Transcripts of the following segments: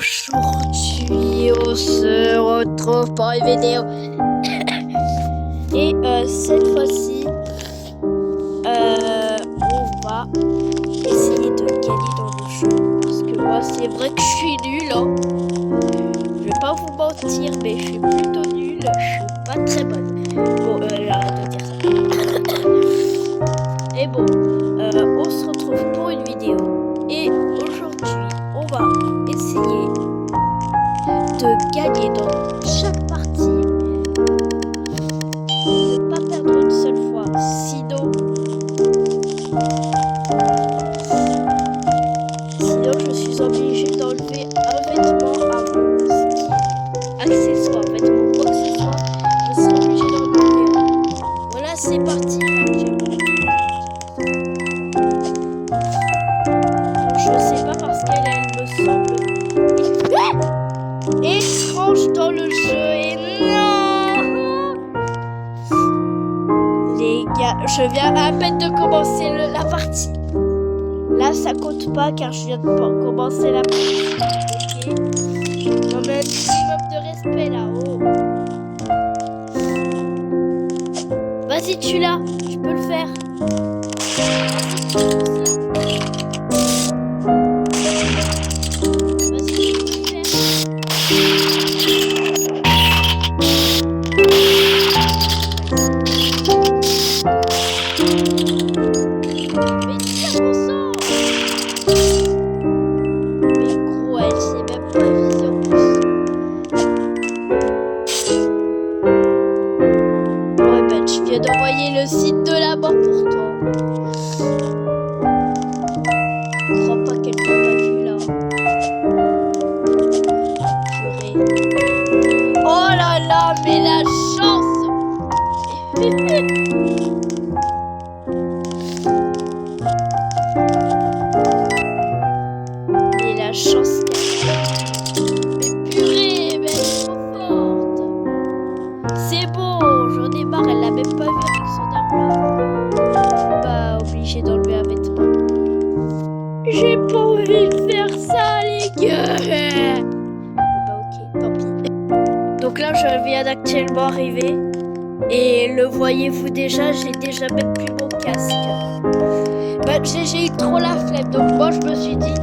Aujourd'hui, on se retrouve pour une vidéo. Et cette fois-ci, on va essayer de gagner dans le jeu. Parce que moi, c'est vrai que je suis nul. Hein. Je vais pas vous mentir, mais je suis plutôt nul. Je suis pas très bonne. Bon, j'arrête de dire ça. Et bon, on se retrouve pour une vidéo. Et aujourd'hui, on va essayer de gagner dans chaque partie et ne pas perdre une seule fois. Sinon, je suis obligé d'enlever un vêtement avant, ce qui est accessoire, vêtement ou accessoire. Je serai obligé d'enlever un. Voilà, c'est parti. Je sais pas parce qu'elle me semble étrange dans le jeu et non. Les gars, je viens à peine de commencer la partie. Là, ça compte pas car je viens de commencer la partie. Ok. Non mais un minimum de respect là. Oh. Vas-y, tu l'as. Tu peux le faire. D'envoyer le site de la mort pour toi. Je crois pas qu'elle m'a pas vu là. Purée. Oh là là, mais la chance. Mais la chance. Mais purée, mais elle est trop forte. C'est bon, j'en ai marre, elle l'a même pas vu avec son arme là. Pas obligé d'enlever un vêtement. J'ai pas envie de faire ça, les gars. Bah ok, tant pis. Donc là, je viens d'actuellement arriver. Et le voyez-vous déjà, j'ai déjà même plus mon casque. Bah j'ai eu trop la flemme, donc moi je me suis dit,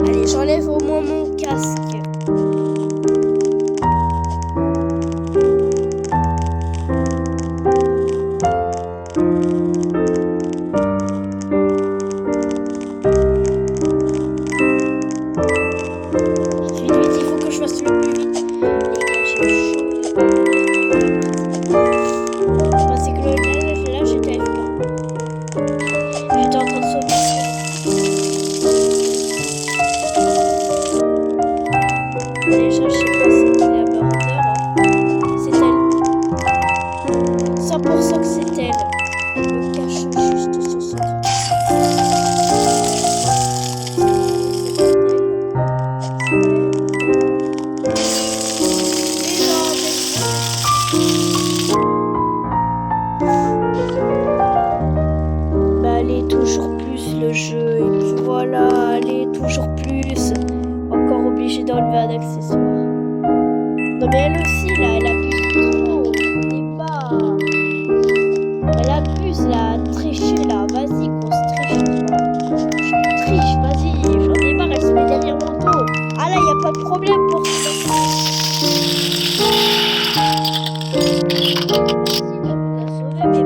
allez, j'enlève au moins mon casque. Déjà, je sais pas c'est qui la murder. C'est elle. 100% que c'est elle. Elle me cache juste son secret. Bah, allez, toujours plus le jeu. Et puis voilà, allez, toujours plus. Encore obligé d'enlever un accessoire. Non mais elle aussi là, elle abuse trop. C'est pas. Elle abuse là, tricher là. Vas-y qu'on se triche. Je triche, vas-y. J'en ai marre, elle se met derrière mon dos. Ah là, y a pas de problème pour ça. Mais bon, c'est pas ce qui va nous sauver la vie.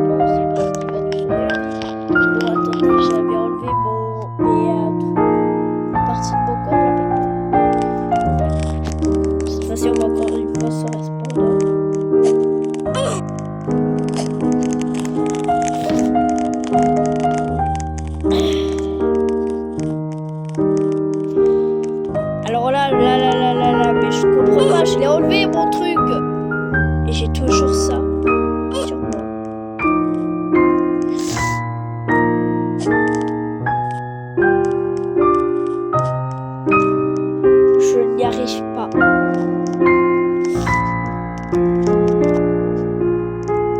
Bon, attendez, j'avais enlevé une partie de mon corps. Cette fois-ci, on va encore une fois se respondre. Alors là, mais je comprends pas, je l'ai enlevé mon truc. Et j'ai toujours ça sur moi. Je n'y arrive pas.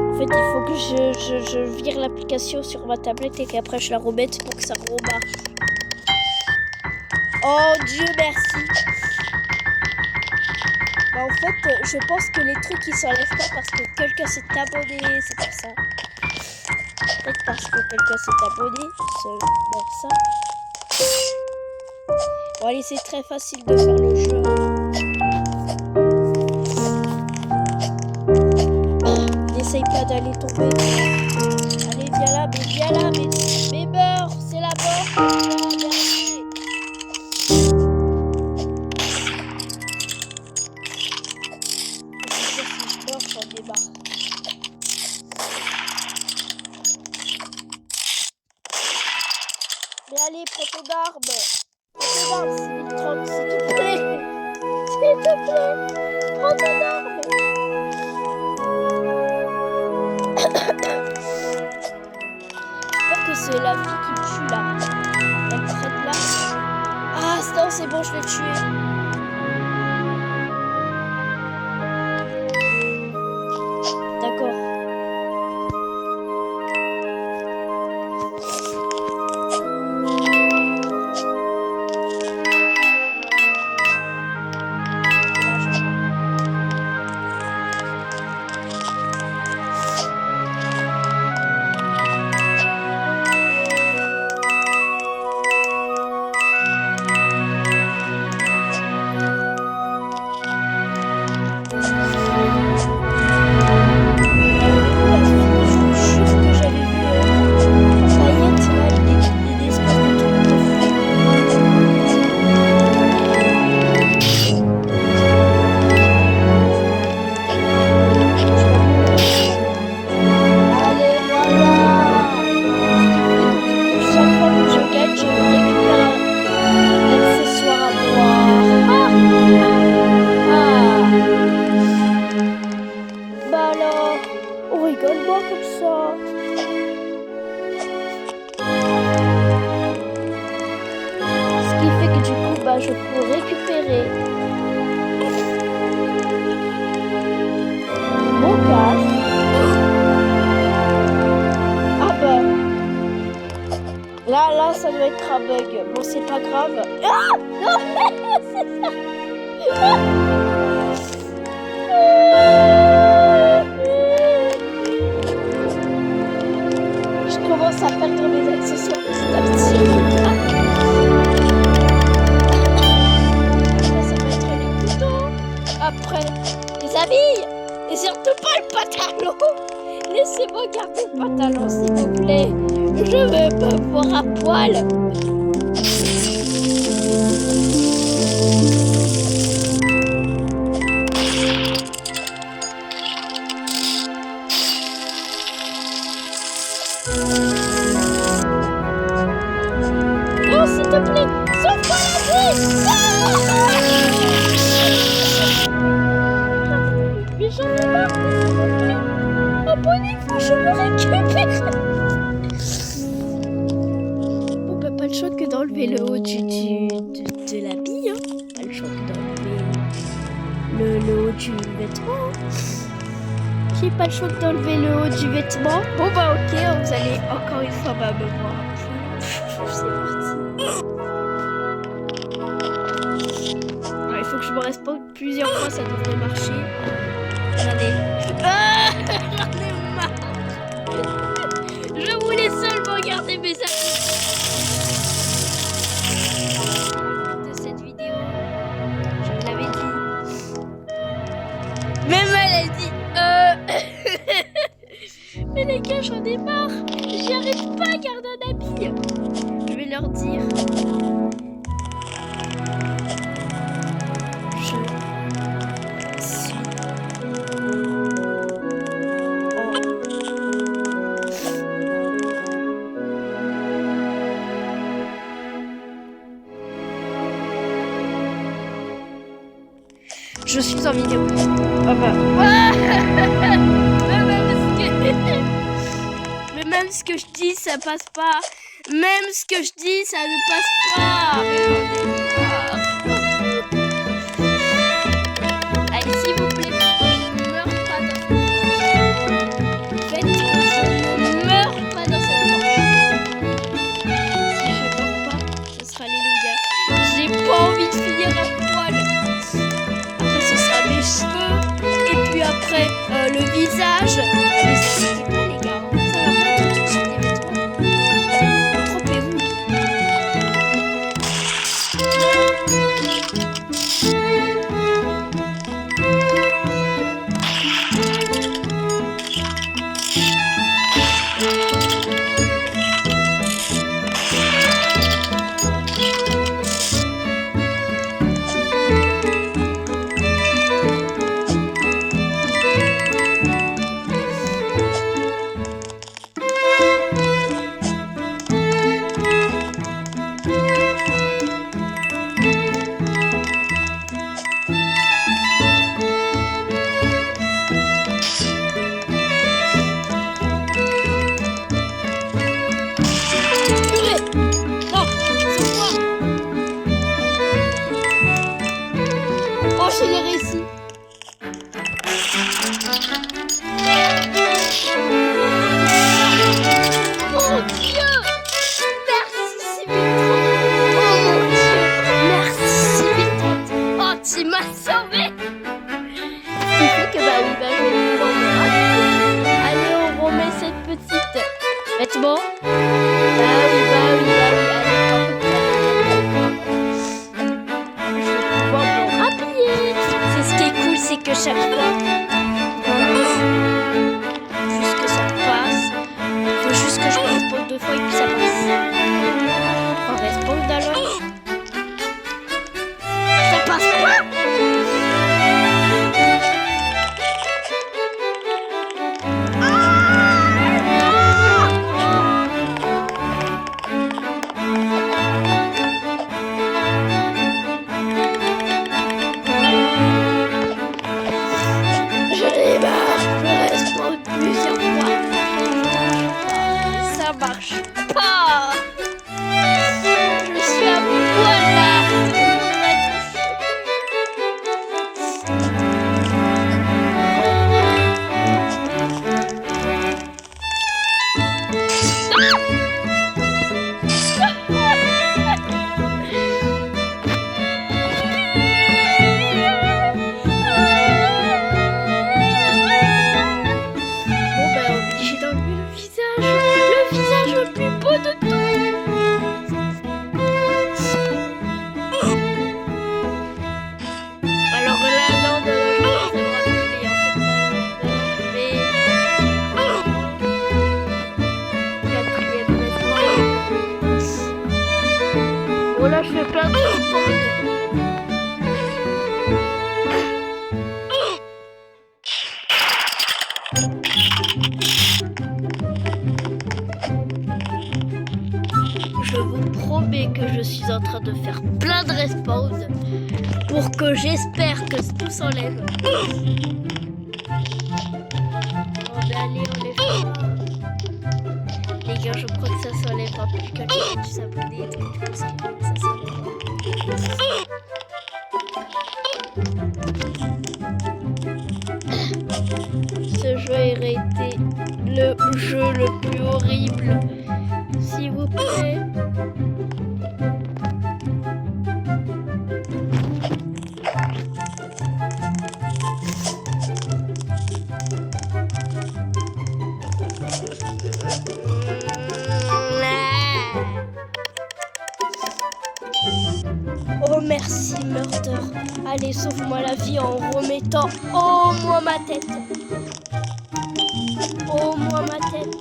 En fait, il faut que je vire l'application sur ma tablette et qu'après je la remette pour que ça remarche. Oh Dieu merci. Je pense que les trucs ils s'enlèvent pas parce que quelqu'un s'est abonné, c'est pour ça. Peut-être parce que quelqu'un s'est abonné, seulement ça. Bon allez, c'est très facile de faire le jeu. N'essaye pas d'aller tomber. Allez, viens là, mais meurs, c'est la mort. Mais allez, prends ton arme. Prends ton arme, s'il te plaît. S'il te plaît. Prends ton arme. J'espère que c'est la fille qui me tue là. Elle prête là. Ah, non, c'est bon, je l'ai tué. D'accord. Je peux récupérer mon casque. Ah bah là ça doit être un bug. Bon, c'est pas grave. Ah non, c'est ça. Je commence à perdre mes accessoires petit à petit. Après, les habits et surtout pas le pantalon. Laissez-moi garder le pantalon, s'il vous plaît. Je veux me voir à poil. Non, s'il te plaît, sauve-moi la vie. Mais j'en ai marre, s'il vous plaît. Abonnez-vous, je me récupère. Bon, bah, pas le choix que d'enlever le haut de l'habit, hein. Pas le choix que d'enlever le haut du vêtement. J'ai pas le choix que d'enlever le haut du vêtement. Bon, bah, ok, vous allez encore une fois me voir. C'est parti. Il faut que je me respawn plusieurs fois, ça devrait marcher. Regardez. Ah, j'en ai marre. Je voulais seulement garder mes amis de cette vidéo. Je vous l'avais dit. Même elle a dit. Mais les gars, j'en ai marre. J'y arrive pas à garder un habit. Je vais leur dire. Je suis en vidéo. Ah bah. Mais même ce que je dis, ça passe pas. Même ce que je dis, ça ne passe pas. Allez, s'il vous plaît, je ne meurs pas dans cette manche. Faites que je ne meurs pas dans cette manche. Si je ne meurs pas, ce sera alléluia. J'ai pas envie de finir à poil. Après, ce sera mes cheveux. N'hésitez pas les gars, ça va pas tout de suite des vêtements. Trompez-vous. Je l'ai réussi. Mon Dieu! Merci Civiton! Oh mon Dieu! Merci Civiton! Oh, tu m'as sauvé! Ce qui fait que bah oui, bah je vais pouvoir me rater. Allez, on remet cette petite vêtement. Bah oui, allez, c'est que chaque fois, juste que ça passe, faut juste que je respawn 2 fois et puis ça passe. On respawn d'alors. Ça passe pas. Là, je fais plein de Je vous promets que je suis en train de faire plein de respawns pour que j'espère que tout s'enlève. Allez, on les fait. Les gars, je crois que ça s'enlèvera plus que les petits abonnés et tout parce que ça s'enlèvera. Ce jeu aurait été le jeu le plus horrible, s'il vous plaît. Oh merci Murder. Allez, sauve-moi la vie en remettant au moins ma tête. Au moins ma tête.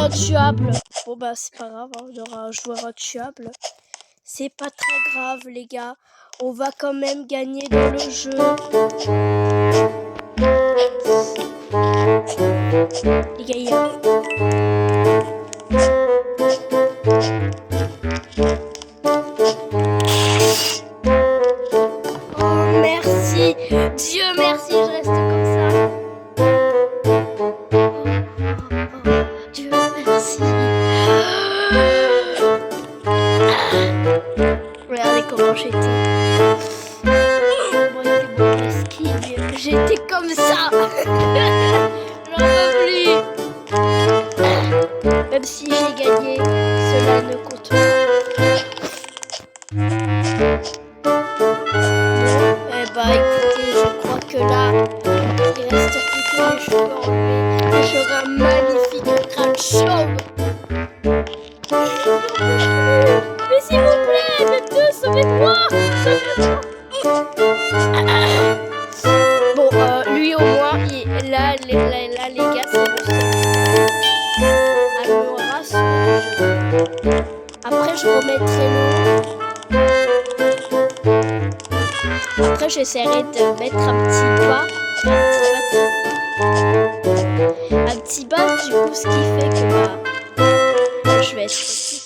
intuable. Bon bah c'est pas grave, hein, il y aura un joueur intuable. C'est pas très grave les gars. On va quand même gagner dans le jeu. Les gars, il y a... Oh merci. Dieu merci, je reste comme ça. Dieu merci. Regardez comment j'étais. Moi, c'était mon esquive. J'étais comme ça. J'en peux plus. Même si j'ai gagné, cela ne compte pas. Bon, eh bah écoutez, je crois que là, il reste plus que les cheveux enlevés. Et j'aurai un magnifique crâne chauve. Mais s'il vous plaît, faites-le, sauvez-moi, sauvez-moi. Bon, lui au moins, là, les gars, c'est le seul. Alors, rassure, après, je remettrai le... Après, j'essaierai de mettre un petit bas. Un petit bas, du coup, ce qui fait que je vais être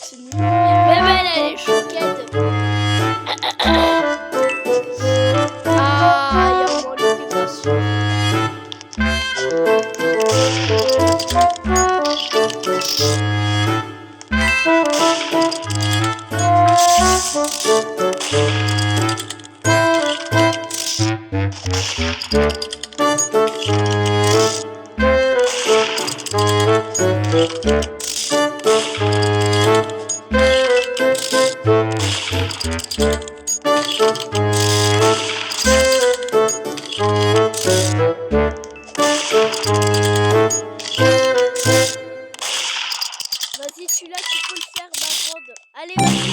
toute nue. Même elle est choquette. Ah, il y a moins d'occupation. Vas-y, tu l'as, tu peux le faire, Bagrande. Allez, vas-y.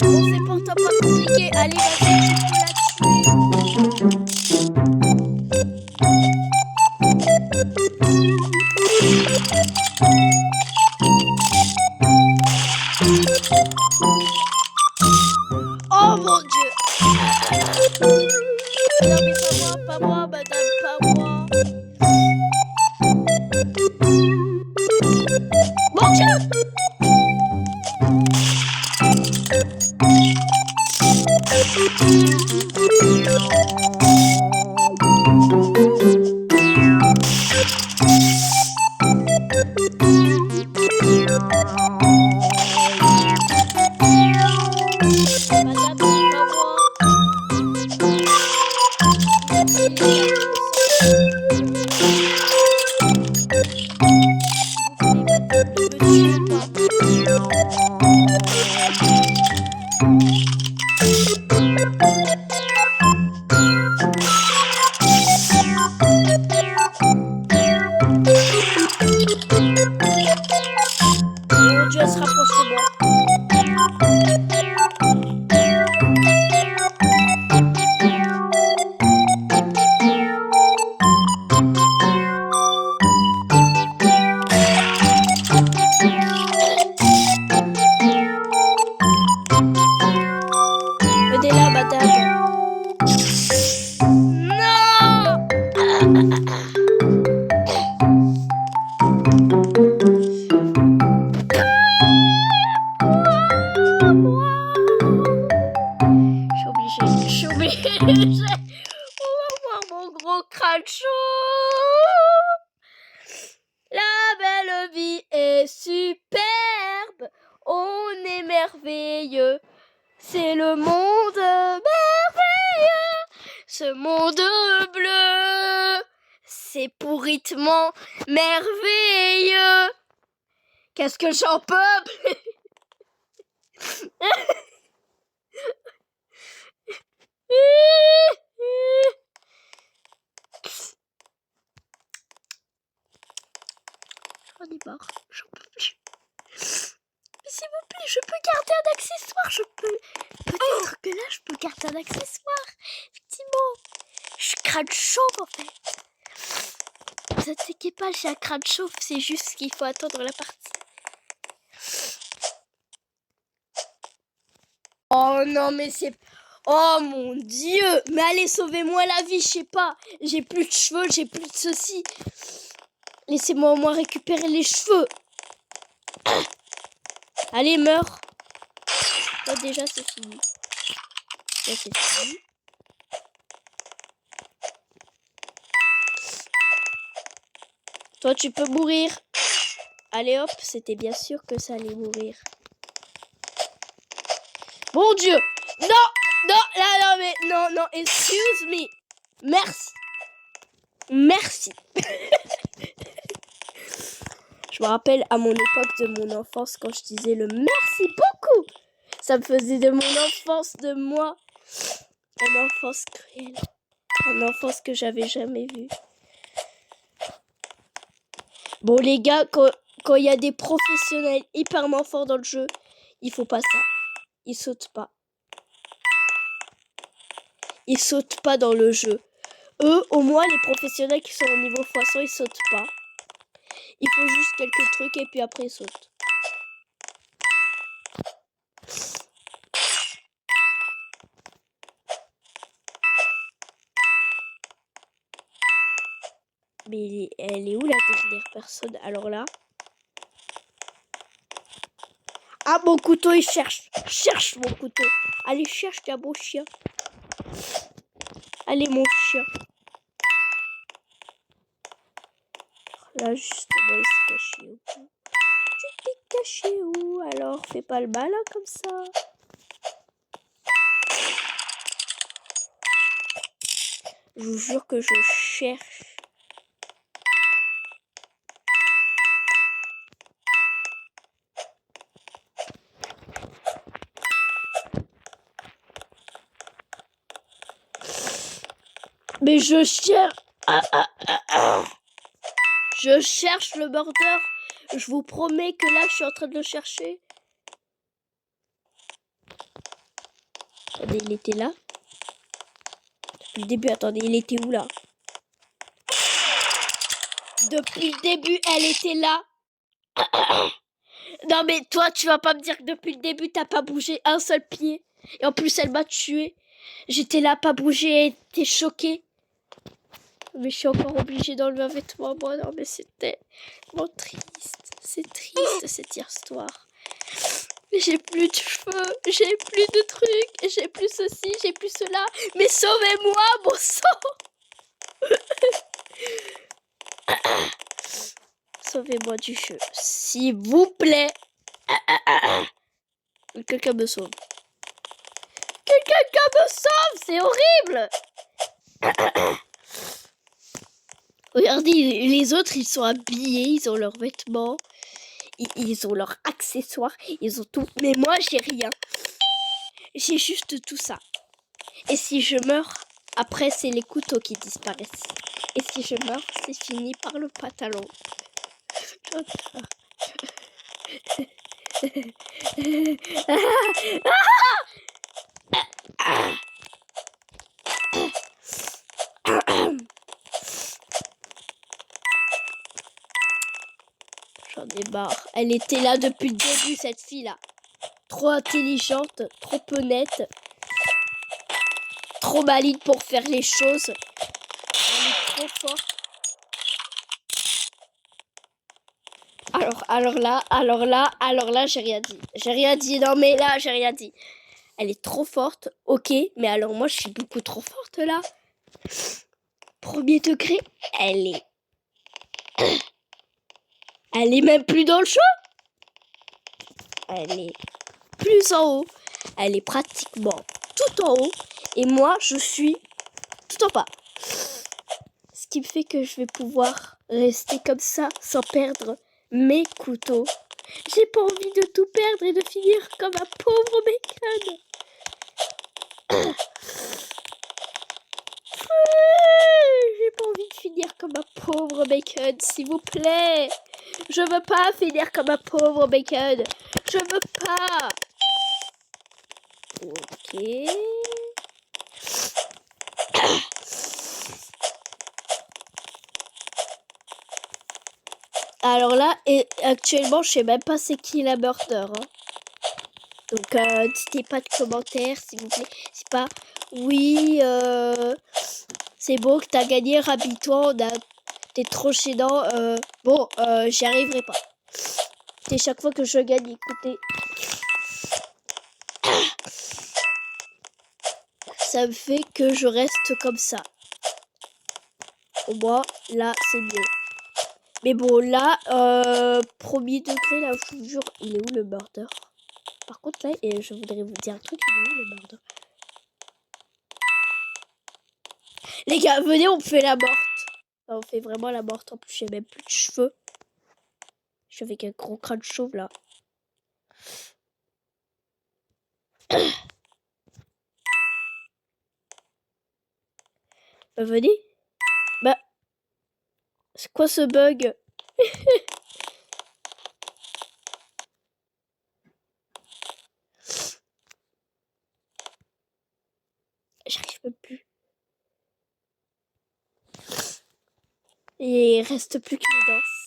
Bon, c'est pourtant pas compliqué. Allez, vas-y, tu peux la Oh mon Dieu. Non mais pas moi, madame, pas moi. Mon Dieu. Mon Dieu, elle se rapproche de moi. Venez là, madame. Je suis obligée. On va voir mon gros crâne chaud. La belle vie est superbe. On est merveilleux. C'est le monde merveilleux. Ce monde bleu. C'est pourritement merveilleux. Qu'est-ce que j'en peux? J'en ai marre, j'en peux plus. Mais s'il vous plaît, je peux garder un accessoire, je peux... Peut-être que là, je peux garder un accessoire. Effectivement, je crâne chaud en fait. vous attaquez pas, j'ai un crâne chauve, c'est juste qu'il faut attendre la partie. Oh non, mais c'est... Oh mon Dieu! Mais allez, sauvez-moi la vie, je sais pas. J'ai plus de cheveux, j'ai plus de ceci. Laissez-moi au moins récupérer les cheveux. Allez, meurs. Toi, déjà, c'est fini. Là, c'est fini. Toi, tu peux mourir. Allez, hop, c'était bien sûr que ça allait mourir. Mon Dieu! Non! Non, là, non, mais... Non, non, excuse me. Merci. Merci. Je me rappelle à mon époque de mon enfance quand je disais le merci beaucoup. Ça me faisait de mon enfance, de moi, une enfance cruelle. Une enfance que j'avais jamais vue. Bon les gars, quand il y a des professionnels hyper forts dans le jeu, il faut pas ça. Ils sautent pas. Ils sautent pas dans le jeu. Eux, au moins, les professionnels qui sont au niveau x100, ils sautent pas. Il faut juste quelques trucs et puis après ils sautent. Mais elle est où la dernière personne? Alors là. Ah, mon couteau, il cherche. Cherche mon couteau. Allez, cherche ta beau chien. Allez, mon chien. Là, justement, il s'est caché où? Tu t'es caché où? Alors, fais pas le malin comme ça. Je vous jure que je cherche. Mais je cherche. Je cherche le mordeur. Je vous promets que là, je suis en train de le chercher. Attendez, il était là. Depuis le début, attendez, il était où là? Depuis le début, elle était là. Non mais toi, tu vas pas me dire que depuis le début, t'as pas bougé un seul pied. Et en plus, elle m'a tué. J'étais là, pas bougé, et t'es choquée. Mais je suis encore obligée d'enlever un vêtement, moi. Non mais c'était tellement triste. C'est triste, cette histoire. J'ai plus de cheveux, j'ai plus de trucs, j'ai plus ceci, j'ai plus cela. Mais sauvez-moi, bon sang. Sauvez-moi du jeu, s'il vous plaît. Quelqu'un me sauve. Quelqu'un me sauve, c'est horrible. Regardez, les autres, ils sont habillés, ils ont leurs vêtements, ils ont leurs accessoires, ils ont tout. Mais moi, j'ai rien. J'ai juste tout ça. Et si je meurs, après, c'est les couteaux qui disparaissent. Et si je meurs, c'est fini par le pantalon. J'en ai marre. Elle était là depuis le début, cette fille-là. Trop intelligente, trop honnête, trop maligne pour faire les choses. Elle est trop forte. Alors là, j'ai rien dit. J'ai rien dit, non mais là, j'ai rien dit. Elle est trop forte, ok, mais alors moi, je suis beaucoup trop forte là. Premier degré, elle est... Elle est même plus dans le champ. Elle est plus en haut. Elle est pratiquement tout en haut. Et moi, je suis tout en bas. Ce qui me fait que je vais pouvoir rester comme ça sans perdre mes couteaux. J'ai pas envie de tout perdre et de finir comme un pauvre bacon. J'ai pas envie de finir comme un pauvre bacon, s'il vous plaît. Je veux pas finir comme un pauvre bacon. Je veux pas. Ok. Alors là, et actuellement, je sais même pas c'est qui la murder. Hein. Donc, n'hésitez pas de commentaires, s'il vous plaît. C'est pas, oui, c'est bon que t'as gagné, rhabille-toi, t'es trop gênant. Bon, j'y arriverai pas. C'est chaque fois que je gagne, écoutez. Ça me fait que je reste comme ça. Au moins, là, c'est mieux. Mais bon, là, premier degré, là, je vous jure, il est où le murder? Par contre, là, et je voudrais vous dire un truc, il est où le murder? Les gars, venez, on fait la morte. Enfin, on fait vraiment la morte. En plus, j'ai même plus de cheveux. Je suis avec un gros crâne chauve, là. Bah, venez. Bah, c'est quoi ce bug? J'arrive même plus. Et il reste plus que les danses.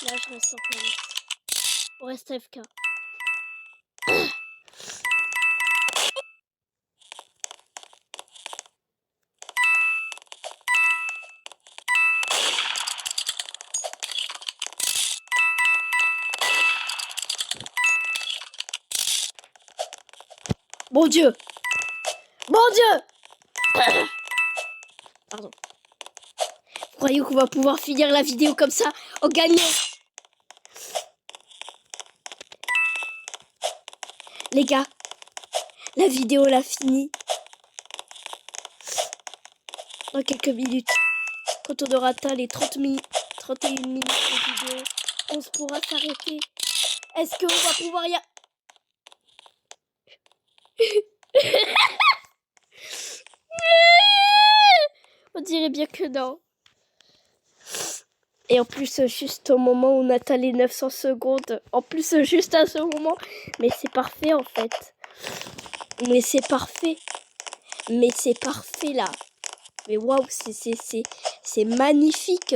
Là, je reste en place. On reste AFK. Mon Dieu! Mon Dieu! Pardon. Vous croyez qu'on va pouvoir finir la vidéo comme ça en gagnant? Les gars, la vidéo l'a fini dans quelques minutes. Quand on aura atteint les 30 minutes, 31 minutes de vidéo, on se pourra s'arrêter. Est-ce qu'on va pouvoir y... On dirait bien que non. Et en plus, juste au moment où on atteint les 900 secondes. En plus, juste à ce moment. Mais c'est parfait, en fait. Mais c'est parfait. Mais c'est parfait, là. Mais waouh, c'est magnifique.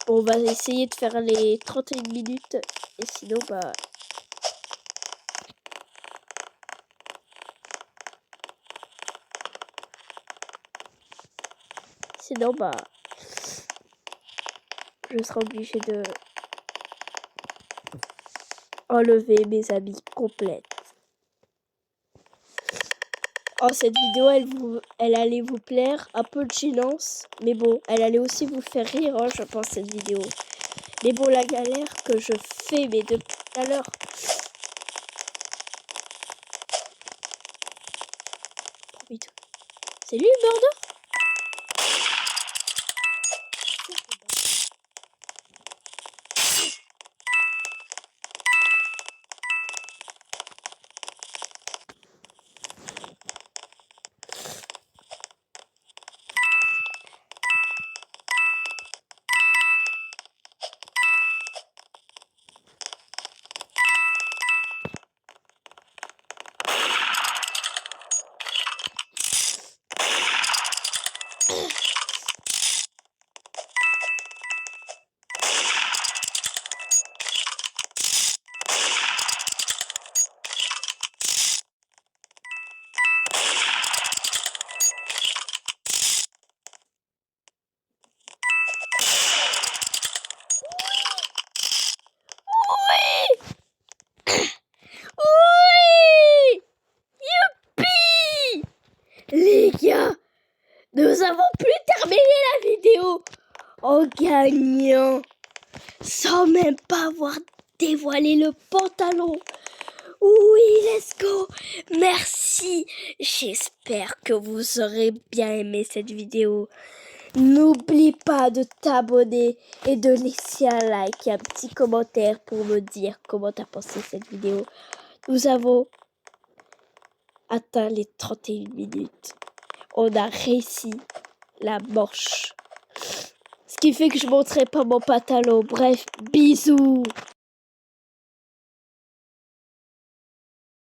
Bon, on va essayer de faire les 31 minutes. Et sinon, bah... Sinon, bah... je serai obligée de... enlever mes amis complètes. Oh, cette vidéo, elle allait vous plaire. Un peu de gênance. Mais bon, elle allait aussi vous faire rire, hein, je pense, cette vidéo. Mais bon, la galère que je fais, mais depuis tout à l'heure. C'est lui, le murder? en gagnant sans même pas avoir dévoilé le pantalon. Oui, let's go. Merci. J'espère que vous aurez bien aimé cette vidéo. N'oublie pas de t'abonner et de laisser un like et un petit commentaire pour me dire comment t'as pensé cette vidéo. Nous avons atteint les 31 minutes. On a réussi la manche. Ce qui fait que je ne montrerai pas mon pantalon. Bref, bisous.